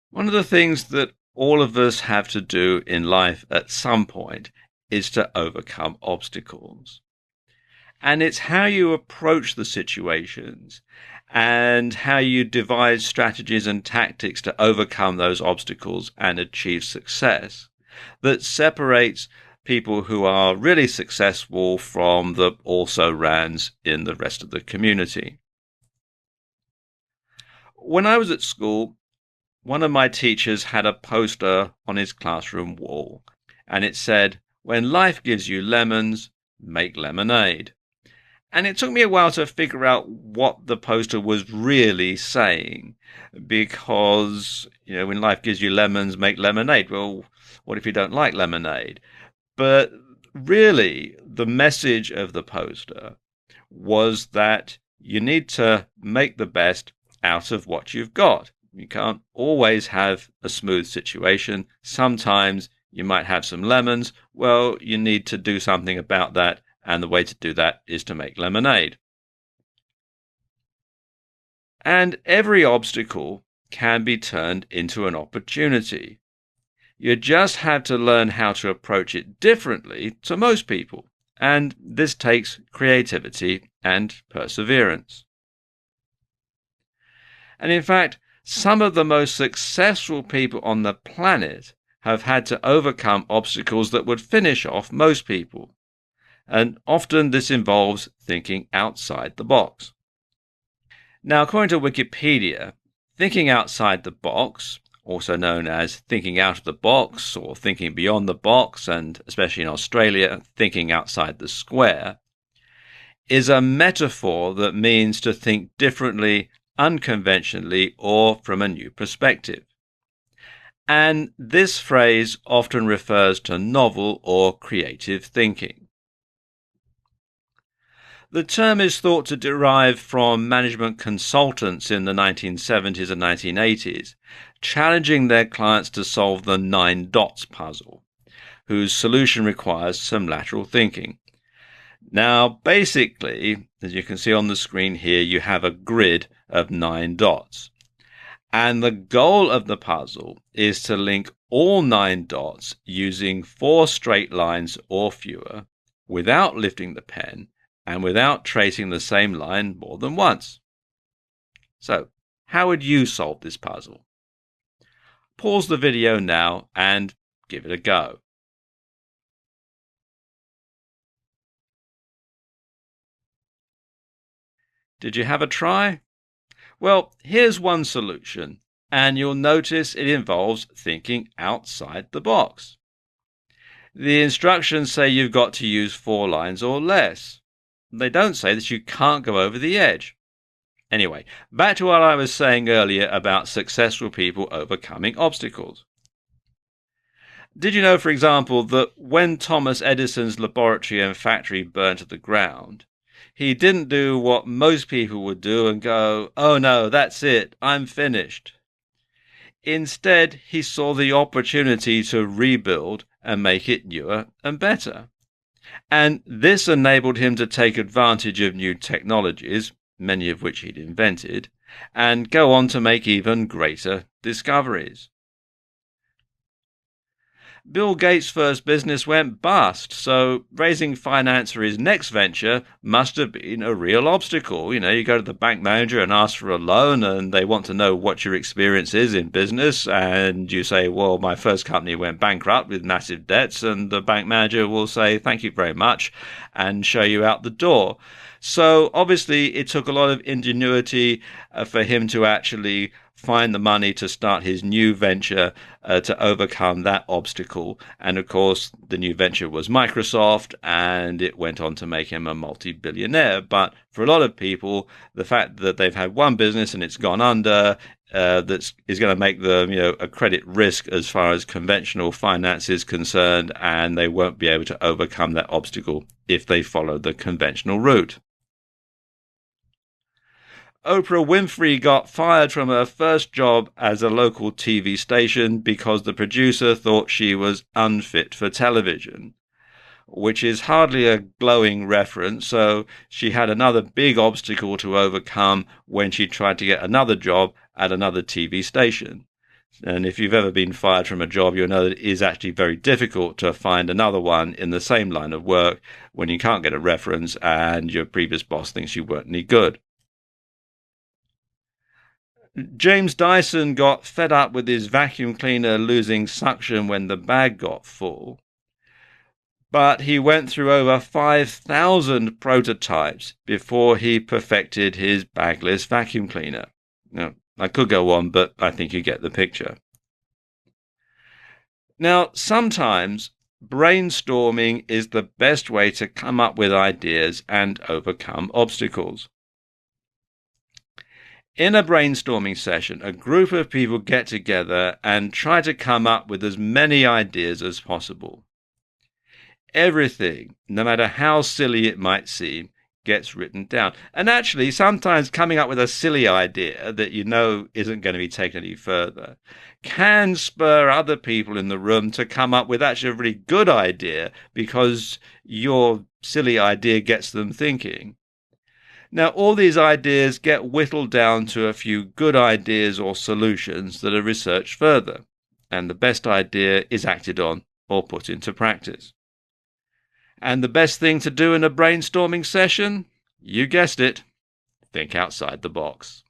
One of the things that all of us have to do in life at some point is to overcome obstacles. And it's how you approach the situations and how you devise strategies and tactics to overcome those obstacles and achieve success that separates people who are really successful from the also-rans in the rest of the community. When I was at school, one of my teachers had a poster on his classroom wall, and it said, "When life gives you lemons, make lemonade." And it took me a while to figure out what the poster was really saying, because, when life gives you lemons, make lemonade. Well, what if you don't like lemonade? But really, the message of the poster was that you need to make the best out of what you've got. You can't always have a smooth situation. Sometimes you might have some lemons. Well, you need to do something about that, and the way to do that is to make lemonade. And every obstacle can be turned into an opportunity. You just have to learn how to approach it differently to most people, and this takes creativity and perseverance. And in fact, some of the most successful people on the planet have had to overcome obstacles that would finish off most people. And often this involves thinking outside the box. Now, according to Wikipedia, thinking outside the box, also known as thinking out of the box or thinking beyond the box, and especially in Australia, thinking outside the square, is a metaphor that means to think differently, unconventionally, or from a new perspective. And this phrase often refers to novel or creative thinking. The term is thought to derive from management consultants in the 1970s and 1980s, challenging their clients to solve the 9 dots puzzle, whose solution requires some lateral thinking. Now, basically, as you can see on the screen here, you have a grid of 9 dots. And the goal of the puzzle is to link all 9 dots using 4 straight lines or fewer, without lifting the pen and without tracing the same line more than once. So, how would you solve this puzzle? Pause the video now and give it a go. Did you have a try? Well, here's one solution, and you'll notice it involves thinking outside the box. The instructions say you've got to use 4 lines or less. They don't say that you can't go over the edge. Anyway, back to what I was saying earlier about successful people overcoming obstacles. Did you know, for example, that when Thomas Edison's laboratory and factory burned to the ground, he didn't do what most people would do and go, "Oh no, that's it, I'm finished." Instead, he saw the opportunity to rebuild and make it newer and better. And this enabled him to take advantage of new technologies, many of which he'd invented, and go on to make even greater discoveries. Bill Gates' first business went bust, so raising finance for his next venture must have been a real obstacle. You go to the bank manager and ask for a loan, and they want to know what your experience is in business, and you say, "Well, my first company went bankrupt with massive debts," and the bank manager will say, "Thank you very much," and show you out the door. So obviously it took a lot of ingenuity for him to actually find the money to start his new venture to overcome that obstacle. And of course, the new venture was Microsoft, and it went on to make him a multi-billionaire. But for a lot of people, the fact that they've had one business and it's gone under, that is going to make them, a credit risk as far as conventional finance is concerned, and they won't be able to overcome that obstacle if they follow the conventional route. Oprah Winfrey got fired from her first job as a local TV station because the producer thought she was unfit for television, which is hardly a glowing reference, so she had another big obstacle to overcome when she tried to get another job at another TV station. And if you've ever been fired from a job, you'll know that it is actually very difficult to find another one in the same line of work when you can't get a reference and your previous boss thinks you weren't any good. James Dyson got fed up with his vacuum cleaner losing suction when the bag got full, but he went through over 5,000 prototypes before he perfected his bagless vacuum cleaner. Now, I could go on, but I think you get the picture. Now, sometimes brainstorming is the best way to come up with ideas and overcome obstacles. In a brainstorming session, a group of people get together and try to come up with as many ideas as possible. Everything, no matter how silly it might seem, gets written down. And actually, sometimes coming up with a silly idea that you know isn't going to be taken any further can spur other people in the room to come up with actually a really good idea because your silly idea gets them thinking. Now, all these ideas get whittled down to a few good ideas or solutions that are researched further, and the best idea is acted on or put into practice. And the best thing to do in a brainstorming session? You guessed it, think outside the box.